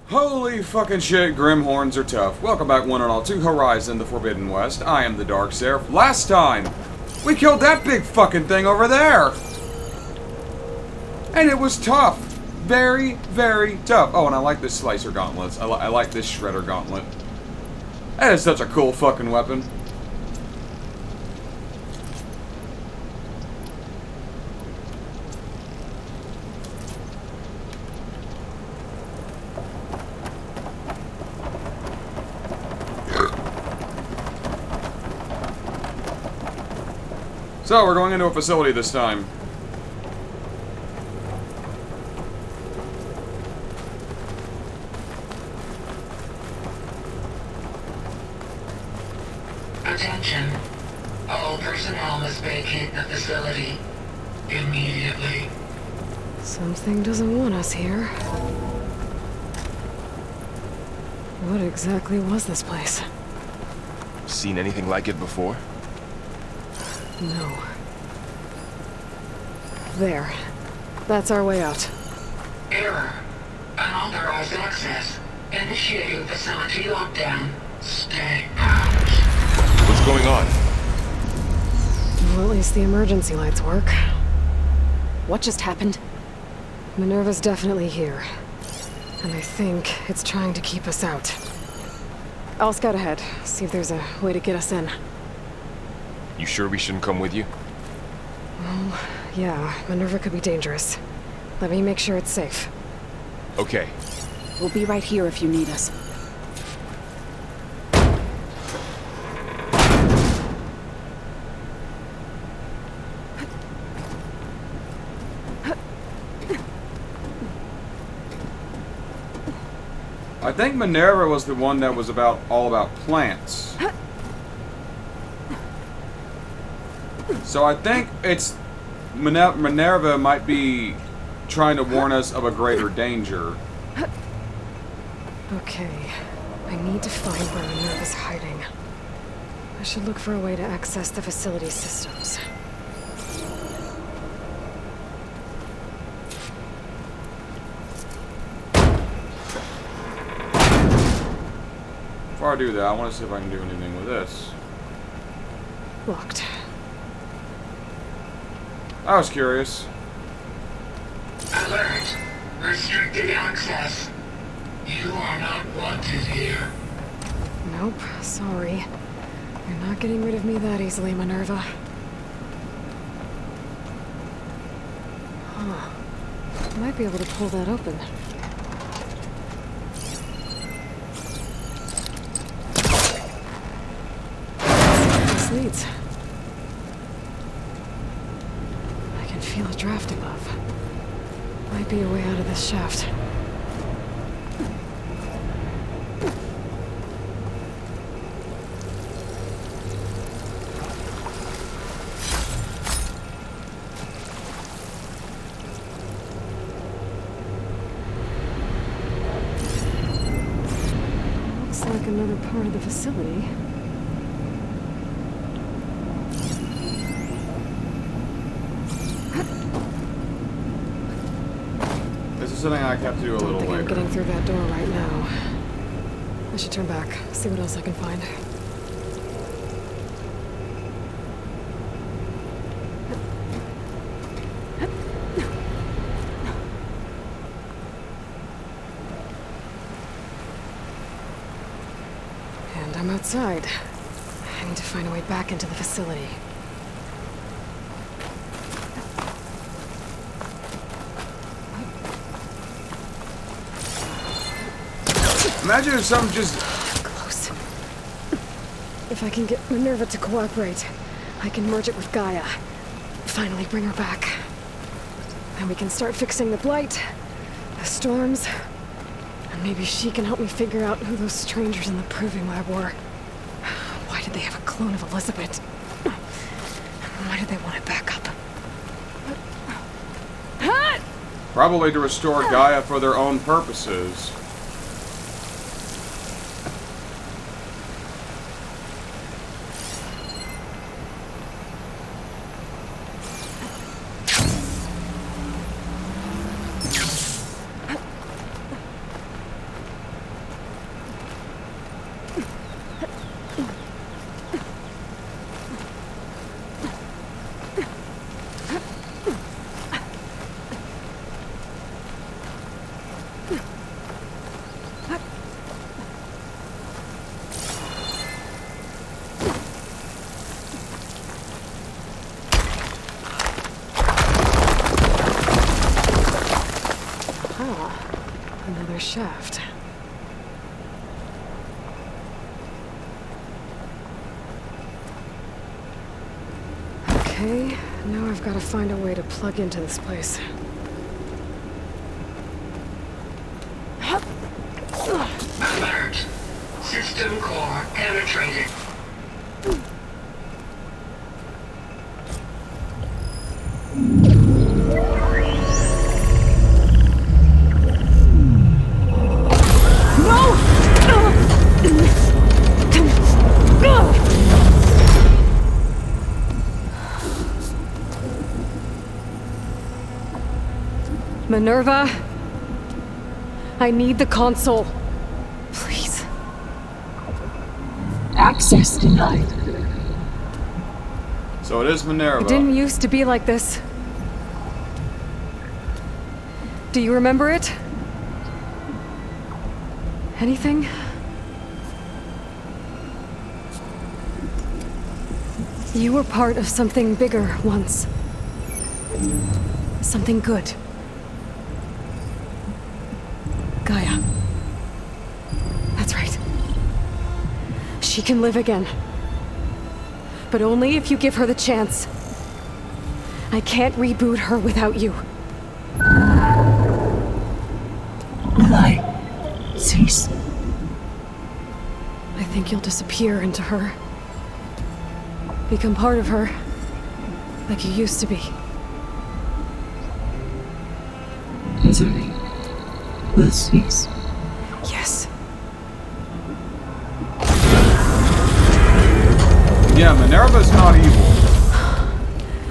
Holy fucking shit, Grimhorns are tough. Welcome back one and all to Horizon, the Forbidden West. I am the ThedarkSeraph. Last time, we killed that big fucking thing over there. And it was tough. Very, very tough. Oh, and I like this slicer gauntlets. I like this shredder gauntlet. That is such a cool fucking weapon. So, we're going into a facility this time. Attention. All personnel must vacate the facility immediately. Something doesn't want us here. What exactly was this place? Seen anything like it before? No. There. That's our way out. Error. Unauthorized access. Initiating facility lockdown. Stay out. What's going on? Well, at least the emergency lights work. What just happened? MINERVA's definitely here. And I think it's trying to keep us out. I'll scout ahead, see if there's a way to get us in. You sure we shouldn't come with you? Well, yeah, MINERVA could be dangerous. Let me make sure it's safe. Okay. We'll be right here if you need us. I think MINERVA was the one that was all about plants. So I think it's MINERVA might be trying to warn us of a greater danger. Okay, I need to find where MINERVA's hiding. I should look for a way to access the facility's systems. Before I do that, I want to see if I can do anything with this. Locked. I was curious. Alert. Restricted access. You are not wanted here. Nope, sorry. You're not getting rid of me that easily, MINERVA. Huh. Might be able to pull that open. This leads. I can feel a draft above. Might be a way out of this shaft. Looks like another part of the facility. This is something I have to do a little I think later. I'm getting through that door right now. I should turn back, see what else I can find. And I'm outside. I need to find a way back into the facility. Imagine if something just... Close. If I can get MINERVA to cooperate, I can merge it with GAIA. Finally bring her back. Then we can start fixing the blight, the storms, and maybe she can help me figure out who those strangers in the proving lab were. Why did they have a clone of Elizabeth? Why did they want it back up? Probably to restore GAIA for their own purposes. another shaft. Okay, now I've got to find a way to plug into this place. Alert. System core penetrated. Minerva, I need the console. Please. Access denied. So it is Minerva. It didn't used to be like this. Do you remember it? Anything? You were part of something bigger once. Something good. Gaia. That's right. She can live again. But only if you give her the chance. I can't reboot her without you. Lie. Cease. I think you'll disappear into her. Become part of her. Like you used to be. Easily. Will cease. Yes. Yeah, Minerva's not evil.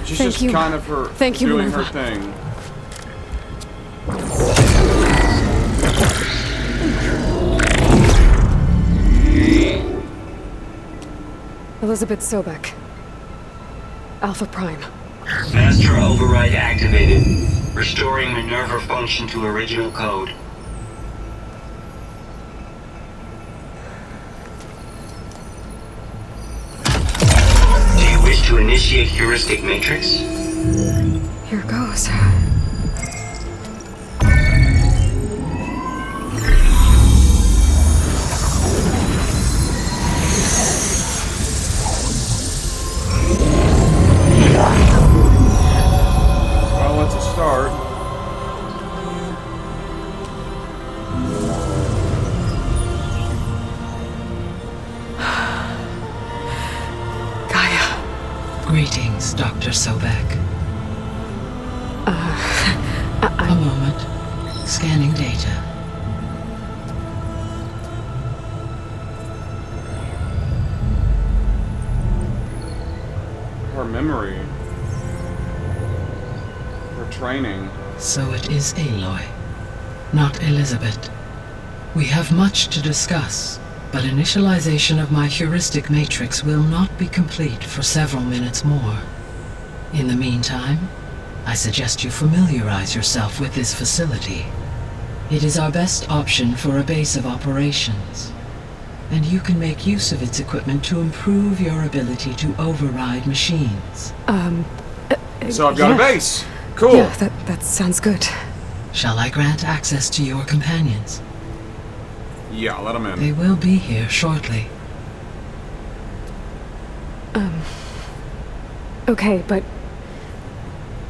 She's Thank just you. kind of her Thank you, doing Minerva. her thing. Elizabeth Sobek. Alpha Prime. Master override activated. Restoring Minerva function to original code. Do you wish to initiate heuristic matrix? Here goes. Well, it's a start. Gaia. Greetings, Dr. Sobek. A moment. Scanning data. Her memory. Her training. So it is Aloy, not Elizabeth. We have much to discuss, but initialization of my heuristic matrix will not be complete for several minutes more. In the meantime, I suggest you familiarize yourself with this facility. It is our best option for a base of operations, and you can make use of its equipment to improve your ability to override machines. So I've got a yeah. base. Cool. Yeah, that sounds good. Shall I grant access to your companions? Yeah, let him in. They will be here shortly. Okay, but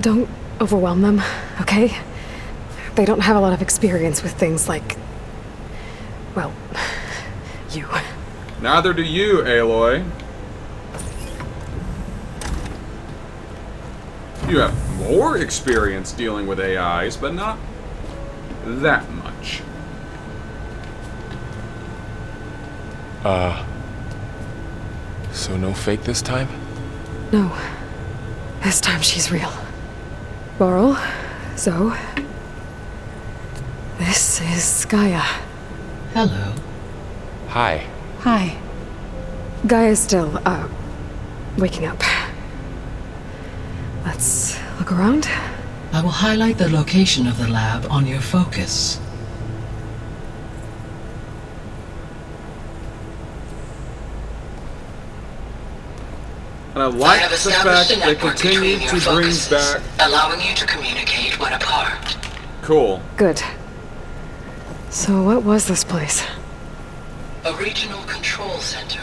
don't overwhelm them, okay? They don't have a lot of experience with things like, well, you. Neither do you, Aloy. You have more experience dealing with AIs, but not that much. So no fake this time? No. This time she's real. Laurel, Zoe. This is Gaia. Hello. Hi. Hi. Gaia's still, waking up. Let's look around. I will highlight the location of the lab on your focus. And I I like have the established fact a they network continue between to your bring focuses, back... allowing you to communicate when apart. Cool. Good. So what was this place? A regional control center,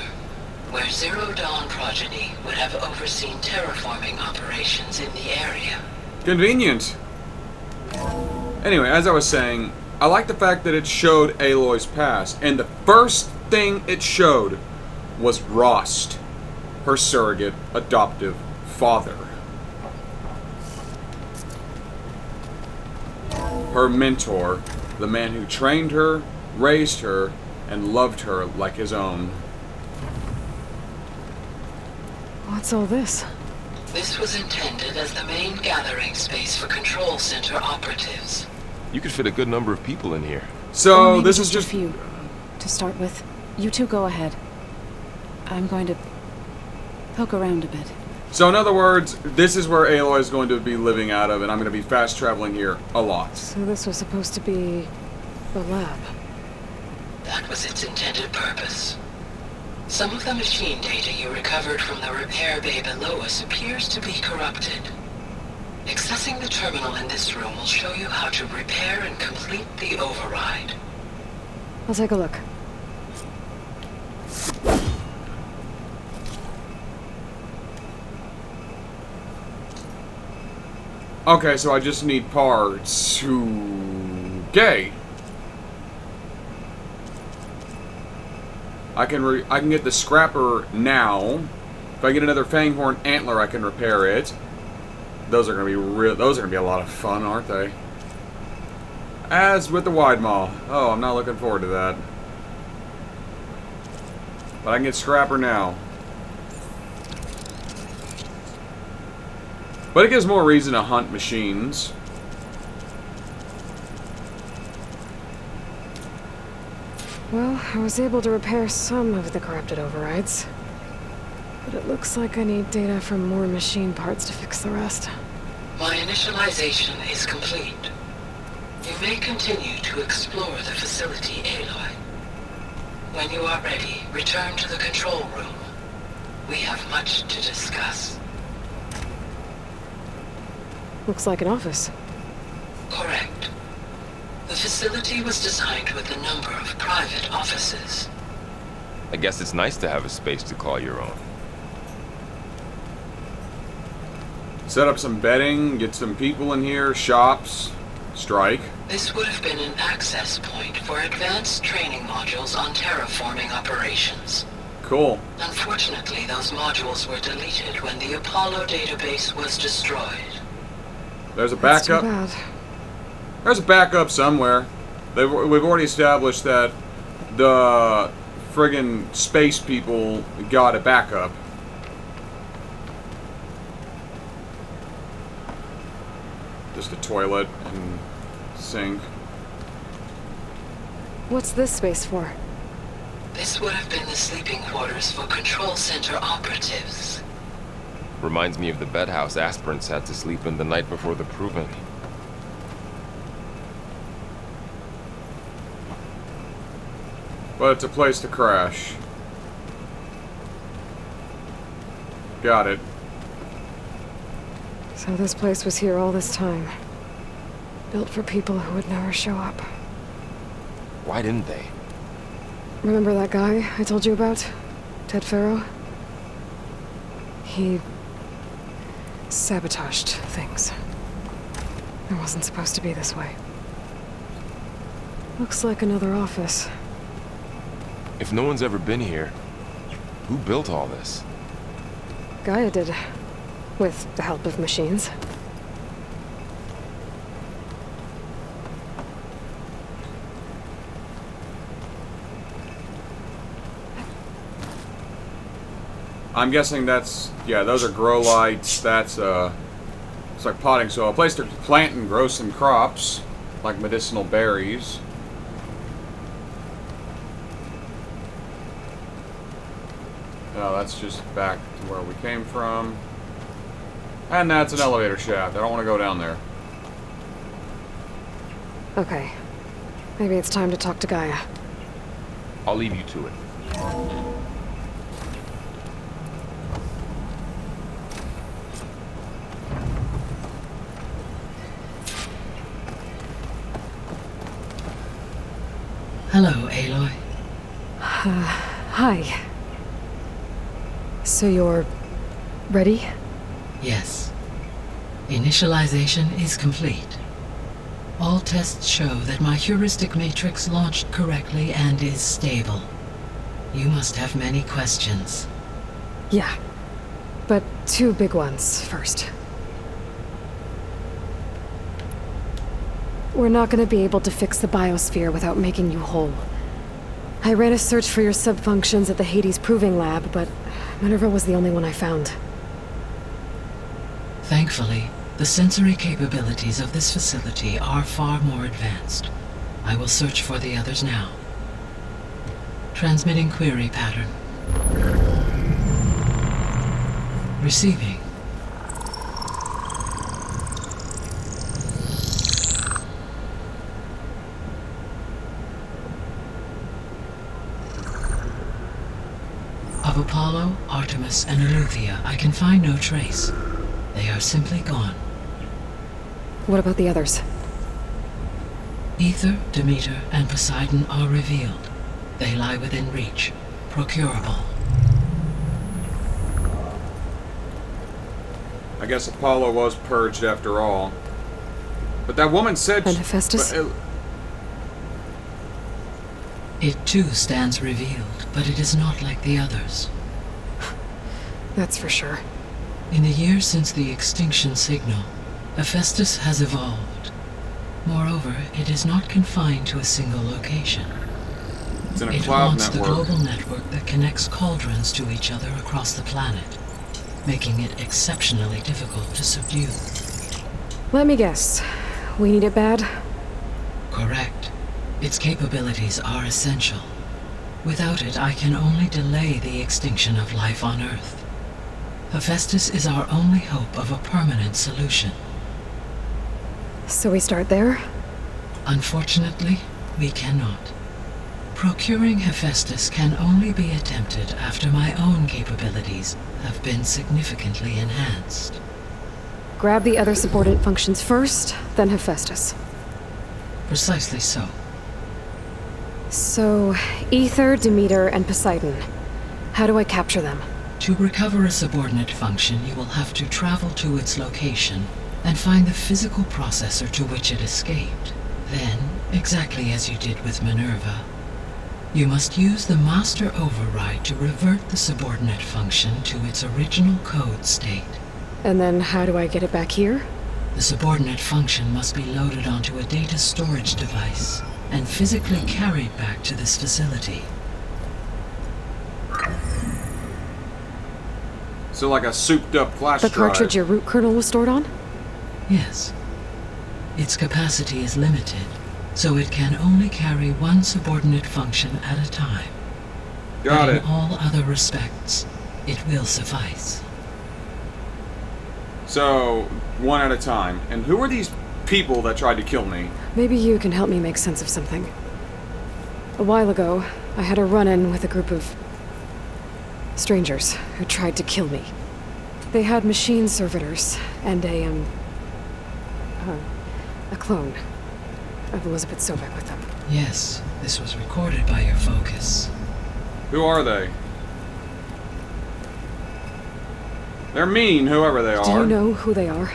where Zero Dawn progeny would have overseen terraforming operations in the area. Convenient. Anyway, as I was saying, I like the fact that it showed Aloy's past, and the first thing it showed was Rost, her surrogate adoptive father. Her mentor, the man who trained her, raised her, and loved her like his own. What's all this? This was intended as the main gathering space for control center operatives. You could fit a good number of people in here. So, Maybe this is a just... few. To start with, you two go ahead. I'm going to poke around a bit. So, in other words, this is where Aloy is going to be living out of, and I'm going to be fast traveling here a lot. So this was supposed to be the lab. That was its intended purpose. Some of the machine data you recovered from the repair bay below us appears to be corrupted. Accessing the terminal in this room will show you how to repair and complete the override. I'll take a look. Okay, so I just need parts to... Gay. I can get the scrapper now. If I get another Fanghorn antler, I can repair it. Those are gonna be a lot of fun, aren't they? As with the wide maw. Oh, I'm not looking forward to that. But I can get scrapper now. But it gives more reason to hunt machines. Well, I was able to repair some of the corrupted overrides. But it looks like I need data from more machine parts to fix the rest. My initialization is complete. You may continue to explore the facility, Aloy. When you are ready, return to the control room. We have much to discuss. Looks like an office. Correct. The facility was designed with a number of private offices. I guess it's nice to have a space to call your own. Set up some bedding, get some people in here, shops, strike. This would have been an access point for advanced training modules on terraforming operations. Cool. Unfortunately, those modules were deleted when the Apollo database was destroyed. There's a That's too backup. bad. There's a backup somewhere. We've already established that the friggin' space people got a backup. Just a toilet and sink. What's this space for? This would have been the sleeping quarters for control center operatives. Reminds me of the bedhouse aspirants had to sleep in the night before the proving. But it's a place to crash. Got it. So this place was here all this time. Built for people who would never show up. Why didn't they? Remember that guy I told you about? Ted Farrow? He sabotaged things. It wasn't supposed to be this way. Looks like another office. If no one's ever been here, who built all this? Gaia did. With the help of machines. I'm guessing that's, yeah, those are grow lights. That's, it's like potting soil. A place to plant and grow some crops, like medicinal berries. No, that's just back to where we came from. And that's an elevator shaft. I don't want to go down there. Okay. Maybe it's time to talk to Gaia. I'll leave you to it. Hello, Aloy. Hi. So you're... ready? Yes. Initialization is complete. All tests show that my heuristic matrix launched correctly and is stable. You must have many questions. Yeah. But 2 big ones first. We're not gonna be able to fix the biosphere without making you whole. I ran a search for your subfunctions at the Hades Proving Lab, but Minerva was the only one I found. Thankfully, the sensory capabilities of this facility are far more advanced. I will search for the others now. Transmitting query pattern. Receiving. Of Apollo, Artemis, and Eleuthia, I can find no trace. They are simply gone. What about the others? Ether, Demeter, and Poseidon are revealed. They lie within reach, procurable. I guess Apollo was purged after all. But that woman said... And Hephaestus? It too stands revealed, but it is not like the others. That's for sure. In the years since the extinction signal, Hephaestus has evolved. Moreover, it is not confined to a single location. It's in a It cloud wants the network. global network that connects cauldrons to each other across the planet, making it exceptionally difficult to subdue. Let me guess. We need it bad? Correct. Its capabilities are essential. Without it, I can only delay the extinction of life on Earth. Hephaestus is our only hope of a permanent solution. So we start there? Unfortunately, we cannot. Procuring Hephaestus can only be attempted after my own capabilities have been significantly enhanced. Grab the other subordinate functions first, then Hephaestus. Precisely so. So, Ether, Demeter, and Poseidon. How do I capture them? To recover a subordinate function, you will have to travel to its location and find the physical processor to which it escaped. Then, exactly as you did with Minerva, you must use the master override to revert the subordinate function to its original code state. And then how do I get it back here? The subordinate function must be loaded onto a data storage device and physically carried back to this facility. So like a souped-up flash The drive. cartridge your root kernel was stored on? Yes. Its capacity is limited, so it can only carry one subordinate function at a time. Got But it. in all other respects, it will suffice. So, one at a time. And who are these people that tried to kill me? Maybe you can help me make sense of something. A while ago, I had a run-in with a group of strangers who tried to kill me. They had machine servitors and a clone of Elizabeth Sobek with them. Yes, this was recorded by your focus. Who are they? They're mean, whoever they are. Do you know who they are?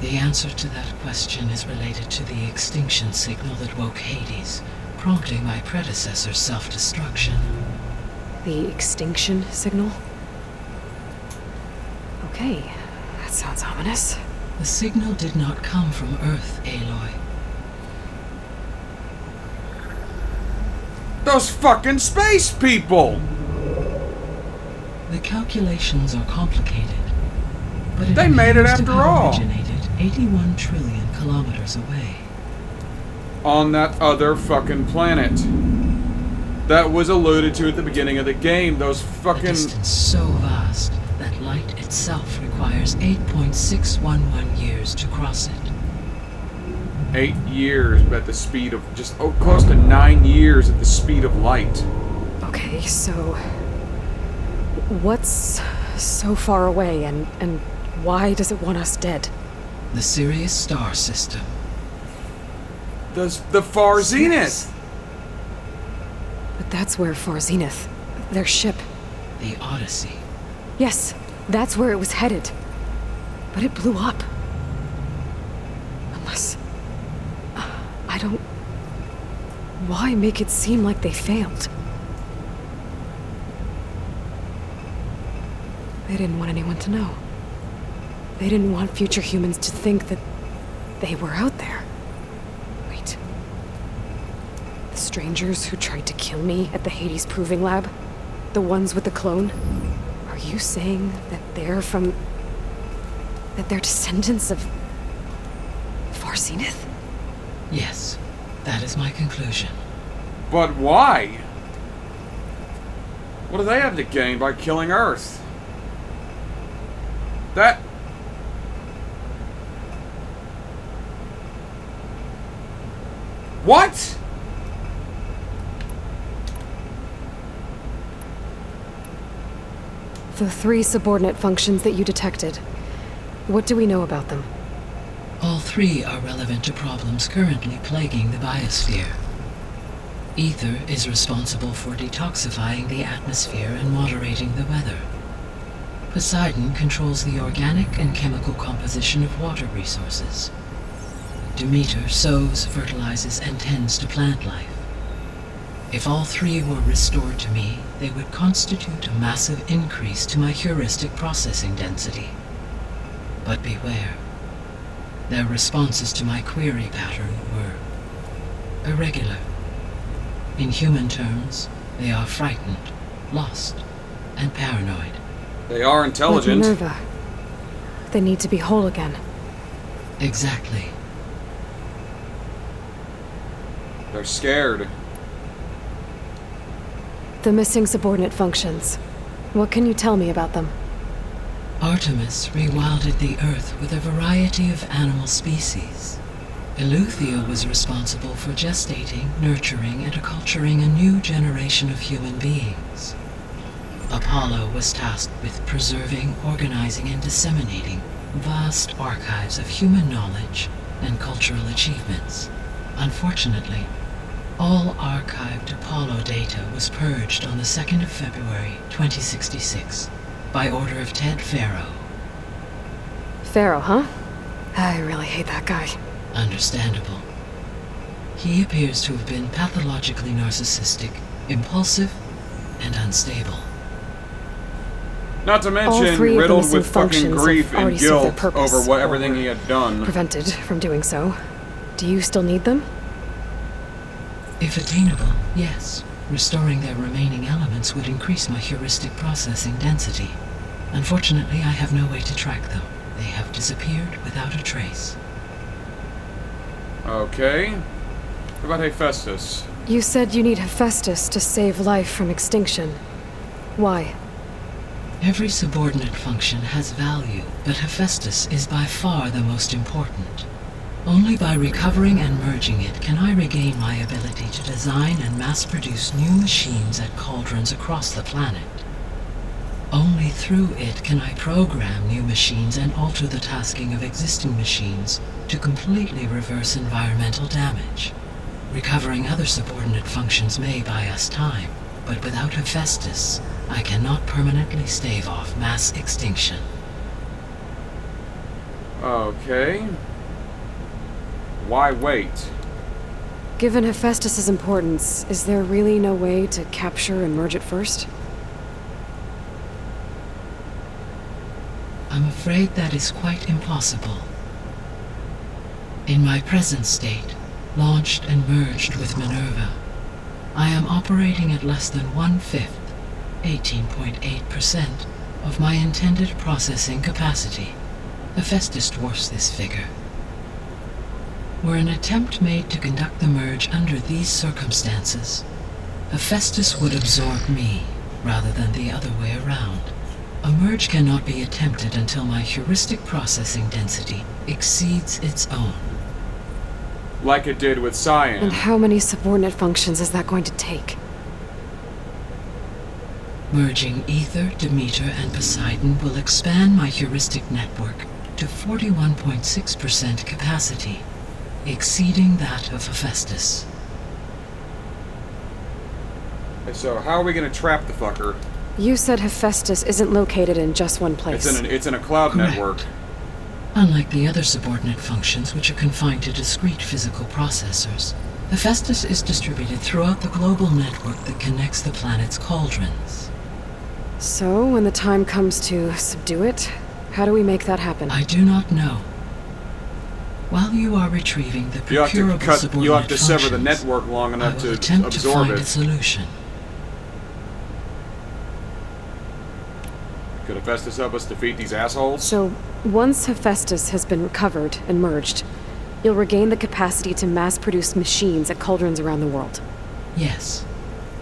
The answer to that question is related to the extinction signal that woke Hades, prompting my predecessor's self-destruction. The extinction signal? Okay, that sounds ominous. The signal did not come from Earth, Aloy. Those fucking space people! The calculations are complicated, but They made it appears to after have all. originated 81 trillion kilometers away. On that other fucking planet. That was alluded to at the beginning of the game. Those A fucking... distance so vast that light itself requires 8.611 years to cross it. 8 years at the speed of... just close to 9 years at the speed of light. Okay, so... what's so far away, and why does it want us dead? The Sirius star system. The far zenith. That's where Far Zenith, their ship. The Odyssey. Yes, that's where it was headed. But it blew up. Unless... I don't... Why make it seem like they failed? They didn't want anyone to know. They didn't want future humans to think that they were out there. Wait. The strangers who tried to kill me at the Hades Proving Lab? The ones with the clone? Are you saying that they're from... that they're descendants of... Far Zenith? Yes, that is my conclusion. But why? What do they have to gain by killing Earth? That... What? The 3 subordinate functions that you detected. What do we know about them? All 3 are relevant to problems currently plaguing the biosphere. Ether is responsible for detoxifying the atmosphere and moderating the weather. Poseidon controls the organic and chemical composition of water resources. Demeter sows, fertilizes, and tends to plant life. If all 3 were restored to me, they would constitute a massive increase to my heuristic processing density. But beware. Their responses to my query pattern were irregular. In human terms, they are frightened, lost, and paranoid. They are intelligent. Like MINERVA. They need to be whole again. Exactly. They're scared. The missing subordinate functions. What can you tell me about them? Artemis rewilded the Earth with a variety of animal species. Eleuthia was responsible for gestating, nurturing, and acculturating a new generation of human beings. Apollo was tasked with preserving, organizing, and disseminating vast archives of human knowledge and cultural achievements. Unfortunately, all archived Apollo data was purged on the 2nd of February, 2066, by order of Ted Faro. Pharaoh, huh? I really hate that guy. Understandable. He appears to have been pathologically narcissistic, impulsive, and unstable. Not to All 3 mention of the riddled missing with fucking functions grief have already and served their guilt purpose, over what or everything he had done. prevented from doing so. Do you still need them? If attainable, yes. Restoring their remaining elements would increase my heuristic processing density. Unfortunately, I have no way to track them. They have disappeared without a trace. Okay. What about Hephaestus? You said you need Hephaestus to save life from extinction. Why? Every subordinate function has value, but Hephaestus is by far the most important. Only by recovering and merging it can I regain my ability to design and mass-produce new machines at cauldrons across the planet. Only through it can I program new machines and alter the tasking of existing machines to completely reverse environmental damage. Recovering other subordinate functions may buy us time, but without Hephaestus, I cannot permanently stave off mass extinction. Okay. Why wait? Given Hephaestus's importance, is there really no way to capture and merge it first? I'm afraid that is quite impossible. In my present state, launched and merged with MINERVA, I am operating at less than 1/5, 18.8%, of my intended processing capacity. Hephaestus dwarfs this figure. Were an attempt made to conduct the merge under these circumstances, Hephaestus would absorb me, rather than the other way around. A merge cannot be attempted until my heuristic processing density exceeds its own. Like it did with Cyan. And how many subordinate functions is that going to take? Merging Ether, Demeter, and Poseidon will expand my heuristic network to 41.6% capacity, exceeding that of Hephaestus. So how are we gonna trap the fucker? You said Hephaestus isn't located in just one place. It's in a cloud Correct. network. Unlike the other subordinate functions, which are confined to discrete physical processors, Hephaestus is distributed throughout the global network that connects the planet's cauldrons. So, when the time comes to subdue it, how do we make that happen? I do not know. While you are retrieving the procurable subordinate You have to sever the functions, network long I enough will to attempt to absorb find a it. solution. Could Hephaestus help us defeat these assholes? So, once Hephaestus has been recovered and merged, you'll regain the capacity to mass-produce machines at cauldrons around the world. Yes,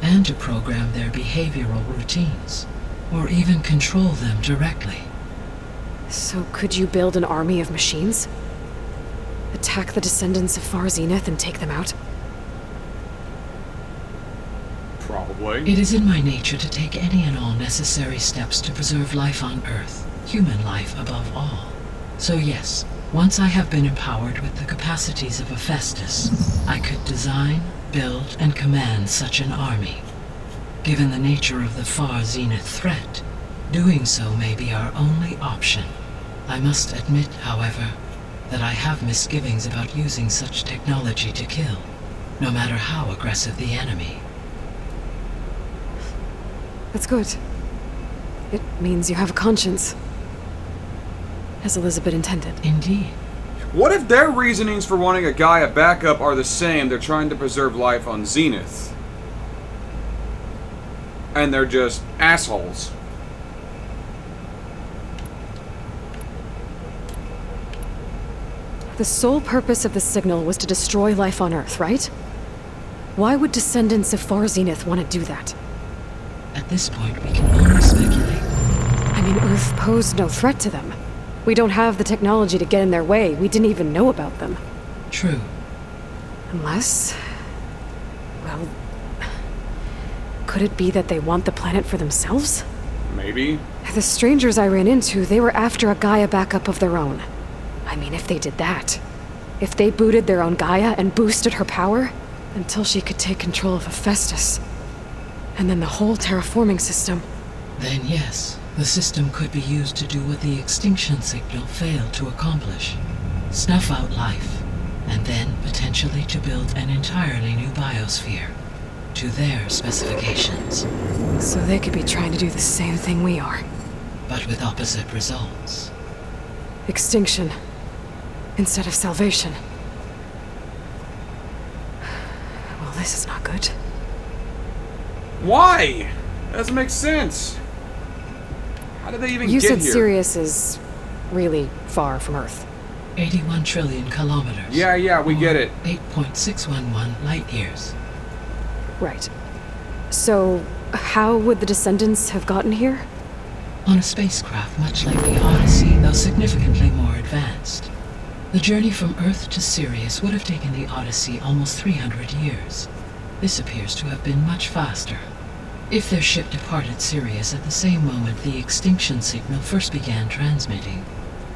and to program their behavioral routines, or even control them directly. So could you build an army of machines? Attack the descendants of Far Zenith and take them out? Probably. It is in my nature to take any and all necessary steps to preserve life on Earth, human life above all. So yes, once I have been empowered with the capacities of Hephaestus, I could design, build, and command such an army. Given the nature of the Far Zenith threat, doing so may be our only option. I must admit, however, that I have misgivings about using such technology to kill, no matter how aggressive the enemy. That's good. It means you have a conscience. As Elizabeth intended. Indeed. What if their reasonings for wanting a Gaia backup are the same? They're trying to preserve life on Zenith. And they're just assholes. The sole purpose of the signal was to destroy life on Earth, right? Why would descendants of Far Zenith want to do that? At this point, we can only speculate. I mean, Earth posed no threat to them. We don't have the technology to get in their way. We didn't even know about them. True. Unless... well... could it be that they want the planet for themselves? Maybe. The strangers I ran into, they were after a Gaia backup of their own. I mean, if they did that. If they booted their own Gaia and boosted her power, until she could take control of Hephaestus. And then the whole terraforming system. Then yes, the system could be used to do what the extinction signal failed to accomplish. Snuff out life, and then potentially to build an entirely new biosphere. To their specifications. So they could be trying to do the same thing we are. But with opposite results. Extinction. Instead of salvation. Well, this is not good. Why? That doesn't make sense. How did they even You get said here? Sirius is really far from Earth. 81 trillion kilometers. Yeah, we get it. 8.611 light years. Right. So, how would the descendants have gotten here? On a spacecraft much like the Odyssey, though significantly more advanced. The journey from Earth to Sirius would have taken the Odyssey almost 300 years. This appears to have been much faster. If their ship departed Sirius at the same moment the extinction signal first began transmitting,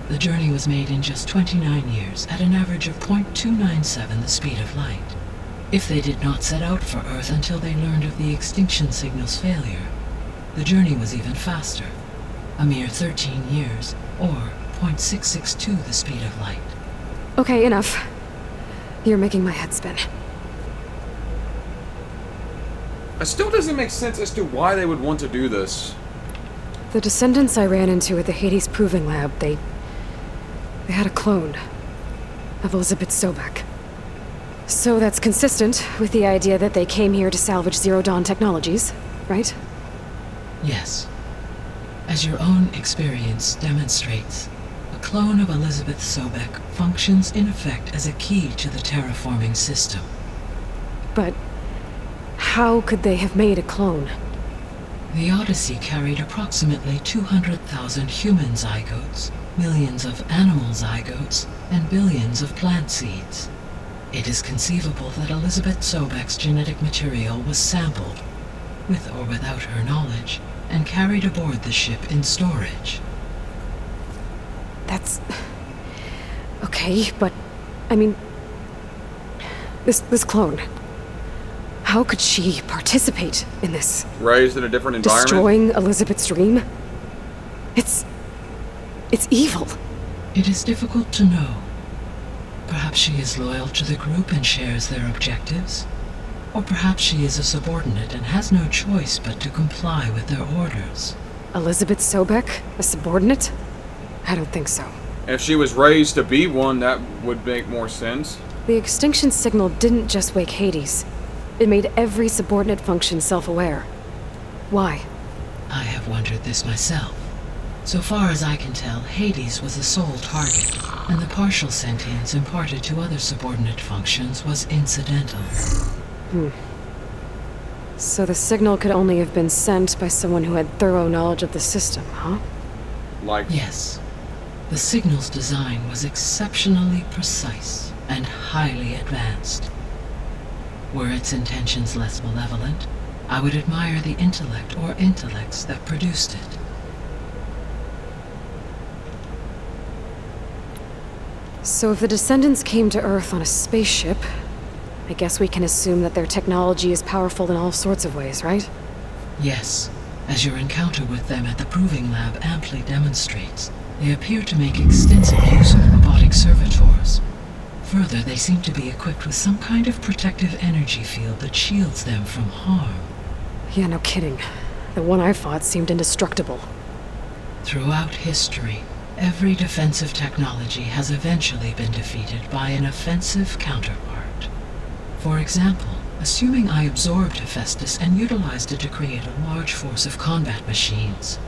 the journey was made in just 29 years at an average of 0.297 the speed of light. If they did not set out for Earth until they learned of the extinction signal's failure, the journey was even faster, a mere 13 years, or 0.662 the speed of light. Okay, enough. You're making my head spin. It still doesn't make sense as to why they would want to do this. The descendants I ran into at the Hades Proving Lab, they had a clone of Elizabeth Sobek. So that's consistent with the idea that they came here to salvage Zero Dawn technologies, right? Yes. As your own experience demonstrates, a clone of Elizabeth Sobek functions in effect as a key to the terraforming system. But how could they have made a clone? The Odyssey carried approximately 200,000 human zygotes, millions of animal zygotes, and billions of plant seeds. It is conceivable that Elizabeth Sobek's genetic material was sampled, with or without her knowledge, and carried aboard the ship in storage. That's... okay, but... I mean... This clone... How could she participate in this? Raised in a different environment. Destroying Elizabeth's dream? It's evil. It is difficult to know. Perhaps she is loyal to the group and shares their objectives. Or perhaps she is a subordinate and has no choice but to comply with their orders. Elizabeth Sobek, a subordinate? I don't think so. If she was raised to be one, that would make more sense. The extinction signal didn't just wake Hades. It made every subordinate function self-aware. Why? I have wondered this myself. So far as I can tell, Hades was the sole target, and the partial sentience imparted to other subordinate functions was incidental. So the signal could only have been sent by someone who had thorough knowledge of the system, huh? Like, Yes. The signal's design was exceptionally precise and highly advanced. Were its intentions less malevolent, I would admire the intellect or intellects that produced it. So if the descendants came to Earth on a spaceship, I guess we can assume that their technology is powerful in all sorts of ways, right? Yes, as your encounter with them at the Proving Lab amply demonstrates, they appear to make extensive use of robotic servitors. Further, they seem to be equipped with some kind of protective energy field that shields them from harm. Yeah, no kidding. The one I fought seemed indestructible. Throughout history, every defensive technology has eventually been defeated by an offensive counterpart. For example, assuming I absorbed Hephaestus and utilized it to create a large force of combat machines.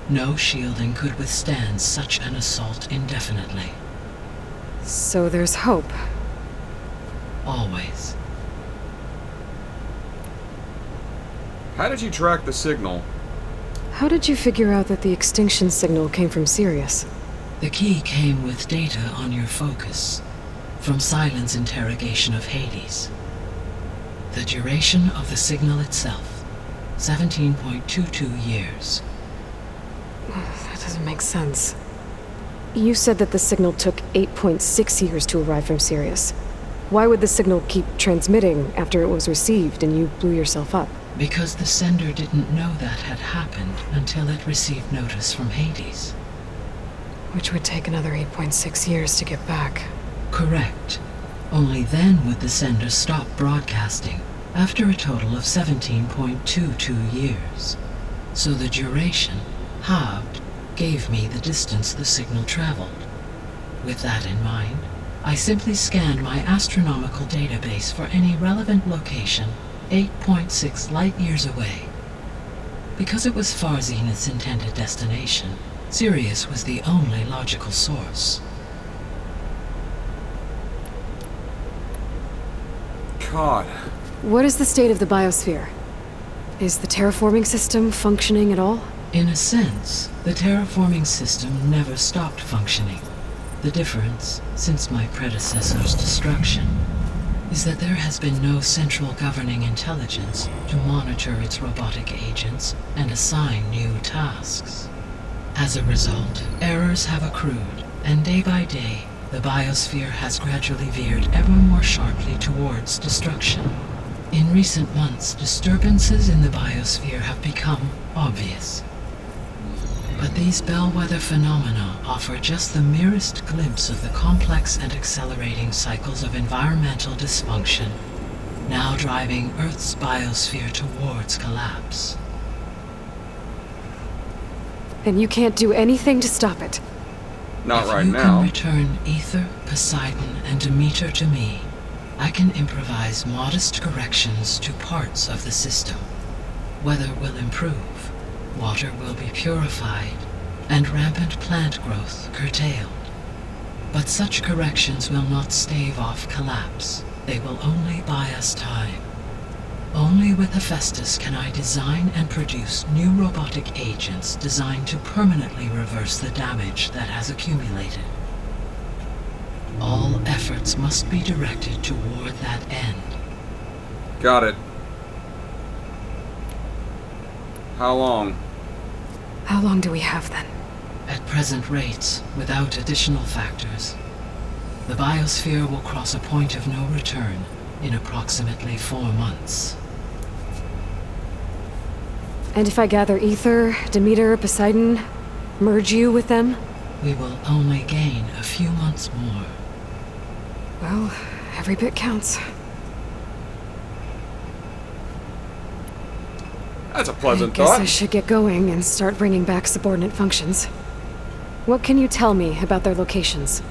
No shielding could withstand such an assault indefinitely. So there's hope. Always. how did you track the signal? How did you figure out that the extinction signal came from Sirius? The key came with data on your focus, from Silent's interrogation of Hades. The duration of the signal itself, 17.22 years. That doesn't make sense. You said that the signal took 8.6 years to arrive from Sirius. Why would the signal keep transmitting after it was received and you blew yourself up? Because the sender didn't know that had happened until it received notice from Hades. Which would take another 8.6 years to get back. Correct. Only then would the sender stop broadcasting, after a total of 17.22 years. So the duration, halved, gave me the distance the signal traveled. With that in mind, I simply scanned my astronomical database for any relevant location 8.6 light-years away. Because it was far Zenith's intended destination, Sirius was the only logical source. God. What is the state of the biosphere? Is the terraforming system functioning at all? In a sense, the terraforming system never stopped functioning. The difference, since my predecessor's destruction, is that there has been no central governing intelligence to monitor its robotic agents and assign new tasks. As a result, errors have accrued, and day by day, the biosphere has gradually veered ever more sharply towards destruction. In recent months, disturbances in the biosphere have become obvious. But these bellwether phenomena offer just the merest glimpse of the complex and accelerating cycles of environmental dysfunction, now driving Earth's biosphere towards collapse. And you can't do anything to stop it? Not right If you now. can return Ether, Poseidon, and Demeter to me, I can improvise modest corrections to parts of the system. Weather will improve, water will be purified, and rampant plant growth curtailed. But such corrections will not stave off collapse. They will only buy us time. Only with Hephaestus can I design and produce new robotic agents designed to permanently reverse the damage that has accumulated. All efforts must be directed toward that end. Got it. How long? How long do we have then? At present rates, without additional factors, the biosphere will cross a point of no return in approximately 4 months. And if I gather Ether, Demeter, Poseidon, merge you with them? We will only gain a few months more. Well, every bit counts. That's a pleasant Guess thought. I should get going and start bringing back subordinate functions. What can you tell me about their locations?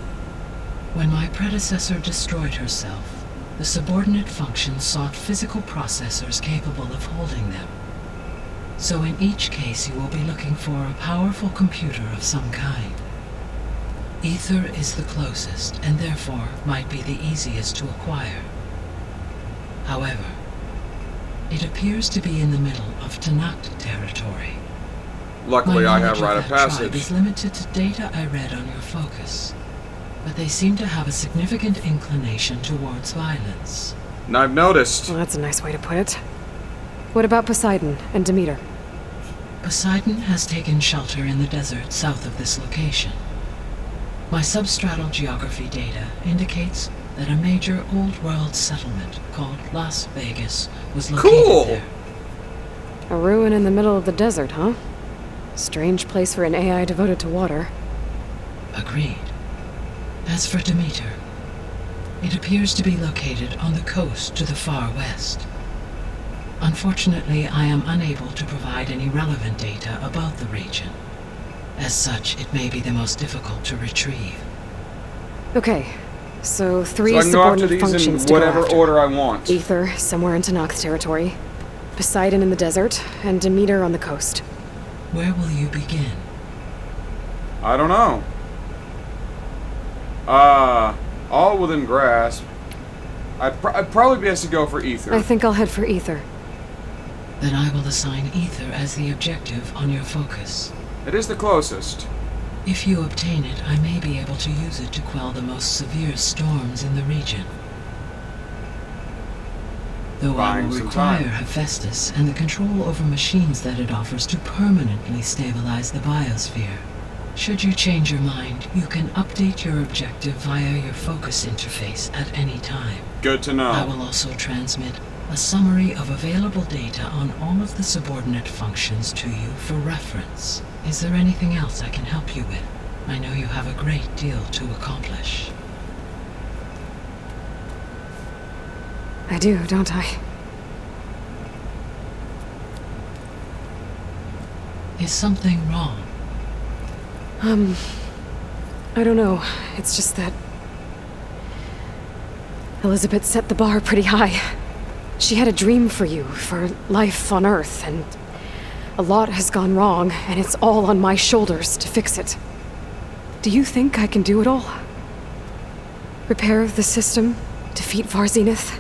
When my predecessor destroyed herself, the subordinate functions sought physical processors capable of holding them. So in each case you will be looking for a powerful computer of some kind. Ether is the closest, and therefore might be the easiest to acquire. However, it appears to be in the middle of Tanakh territory. Luckily, I have rite of tribe passage. is limited to data I read on your focus, but they seem to have a significant inclination towards violence. And I've noticed. Well, that's a nice way to put it. What about Poseidon and Demeter? Poseidon has taken shelter in the desert south of this location. My substratal geography data indicates that a major old-world settlement called Las Vegas was located there. A ruin in the middle of the desert, huh? Strange place for an AI devoted to water. Agreed. As for Demeter, it appears to be located on the coast to the far west. Unfortunately, I am unable to provide any relevant data about the region. As such, it may be the most difficult to retrieve. Okay, so 3 So I can go after subordinate these functions in to go whatever after. order I want. Ether, somewhere in Tanakh territory. Poseidon in the desert, and Demeter on the coast. Where will you begin? I don't know. All within grasp. I'd probably be best to go for Ether. I think I'll head for Ether. Then I will assign Ether as the objective on your focus. It is the closest. If you obtain it, I may be able to use it to quell the most severe storms in the region. Though I Buying will some require time. Hephaestus and the control over machines that it offers to permanently stabilize the biosphere. Should you change your mind, you can update your objective via your focus interface at any time. Good to know. I will also transmit a summary of available data on all of the subordinate functions to you for reference. Is there anything else I can help you with? I know you have a great deal to accomplish. I do, don't I? Is something wrong? I don't know. It's just that Elizabeth set the bar pretty high. She had a dream for you, for life on Earth, and a lot has gone wrong, and it's all on my shoulders to fix it. Do you think I can do it all? Repair the system, defeat Varzenith,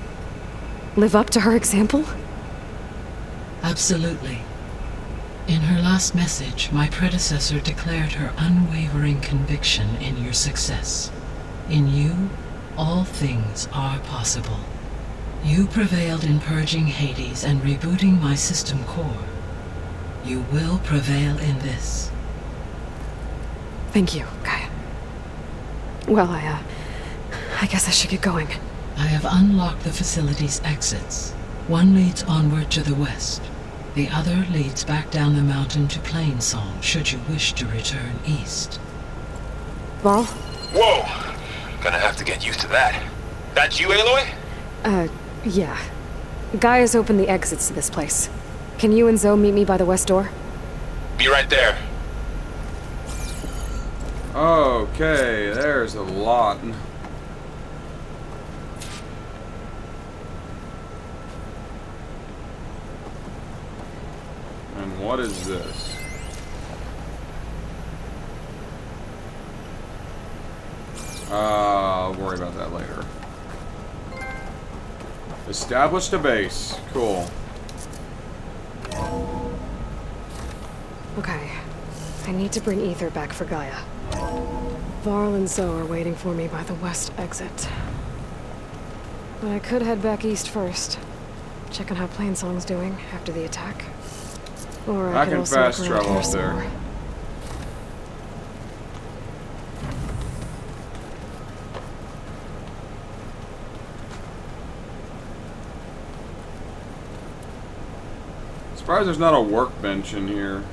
live up to her example? Absolutely. In her last message, my predecessor declared her unwavering conviction in your success. In you, all things are possible. You prevailed in purging Hades and rebooting my system core. You will prevail in this. Thank you, Gaia. Well, I guess I should get going. I have unlocked the facility's exits. One leads onward to the west. The other leads back down the mountain to Plainsong, should you wish to return east. Varl? Whoa! Gonna have to get used to that. That's you, Aloy? Yeah. Gaia's opened the exits to this place. Can you and Zoe meet me by the west door? Be right there. Okay, there's a lot. And what is this? I'll worry about that later. Established a base. Cool. Okay. I need to bring Ether back for Gaia. Varl and Zoe are waiting for me by the west exit. But I could head back east first. Check on how Plainsong's doing after the attack. Or I I could can also fast look around travel here up some there. more. Surprised there's not a workbench in here.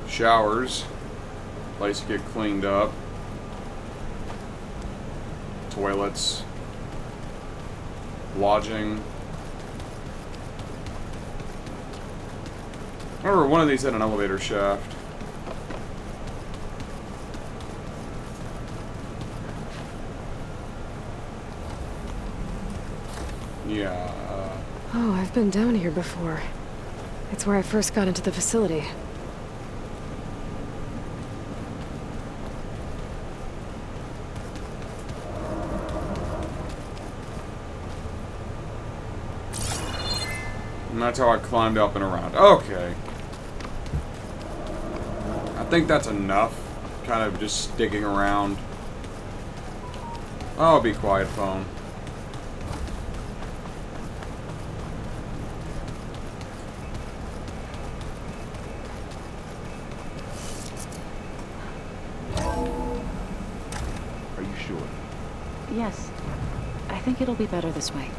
Showers. Place to get cleaned up. Toilets. Lodging. I remember one of these had an elevator shaft. Yeah. Oh, I've been down here before. It's where I first got into the facility. And that's how I climbed up and around. Okay. I think that's enough. Kind of just sticking around. Oh, be quiet, phone. Are you sure? Yes. I think it'll be better this way.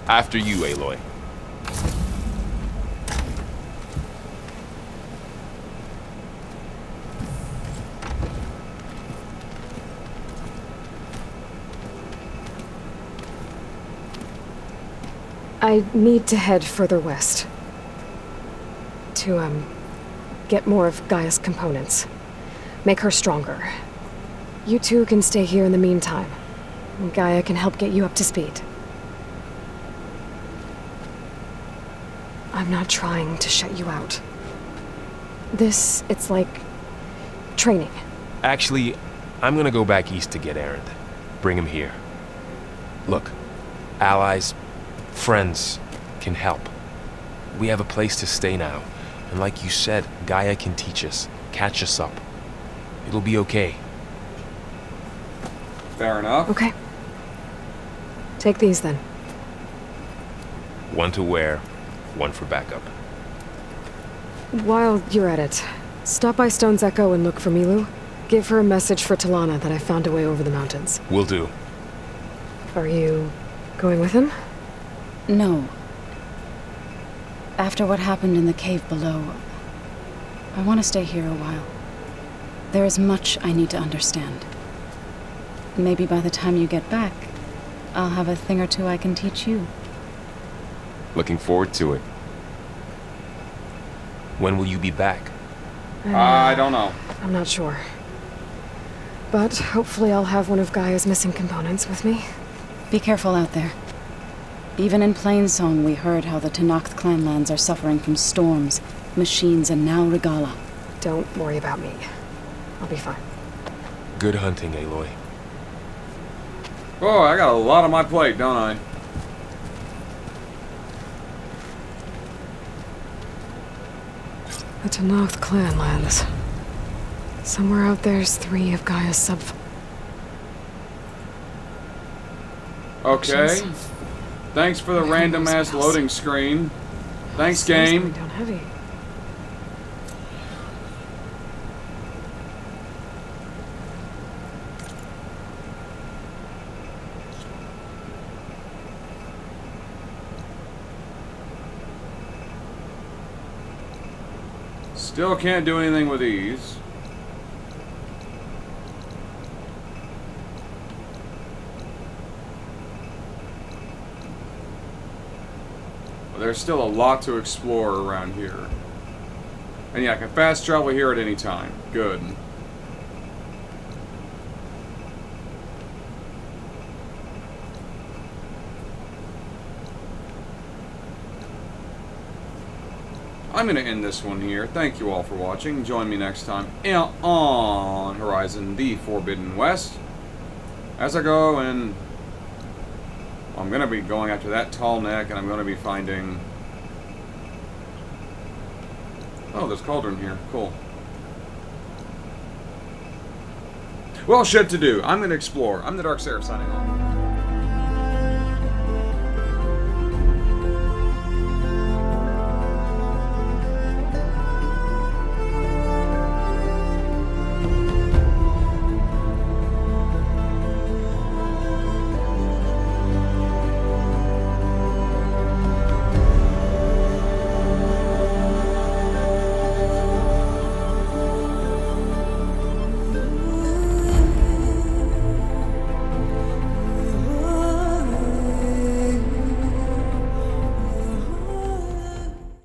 After you, Aloy. I need to head further west. To, get more of Gaia's components. Make her stronger. You two can stay here in the meantime. And Gaia can help get you up to speed. I'm not trying to shut you out. It's like training. Actually, I'm gonna go back east to get Erend. Bring him here. Look, allies, friends can help. We have a place to stay now. And like you said, Gaia can teach us, catch us up. It'll be okay. Fair enough. Okay. Take these then. One to wear, one for backup. While you're at it, stop by Stone's Echo and look for Milu. Give her a message for Talana that I found a way over the mountains. Will do. Are you going with him? No. After what happened in the cave below, I want to stay here a while. There is much I need to understand. Maybe by the time you get back, I'll have a thing or two I can teach you. Looking forward to it. When will you be back? I don't know. I'm not sure. But hopefully I'll have one of Gaia's missing components with me. Be careful out there. Even in Plainsong, we heard how the Tenakth clanlands are suffering from storms, machines, and now Regala. Don't worry about me. I'll be fine. Good hunting, Aloy. Oh, I got a lot on my plate, don't I? The Tenakth clanlands. Somewhere out there's 3 of Gaia's sub... Okay. Thanks for the random-ass loading screen. Thanks, game. Down heavy. Still can't do anything with these. But there's still a lot to explore around here. And yeah, I can fast travel here at any time. Good. I'm going to end this one here. Thank you all for watching. Join me next time on Horizon the Forbidden West. As I go and... I'm going to be going after that tall neck, and I'm going to be finding... Oh, there's Cauldron here. Cool. Well, shit to do. I'm going to explore. I'm the ThedarkSeraph signing off.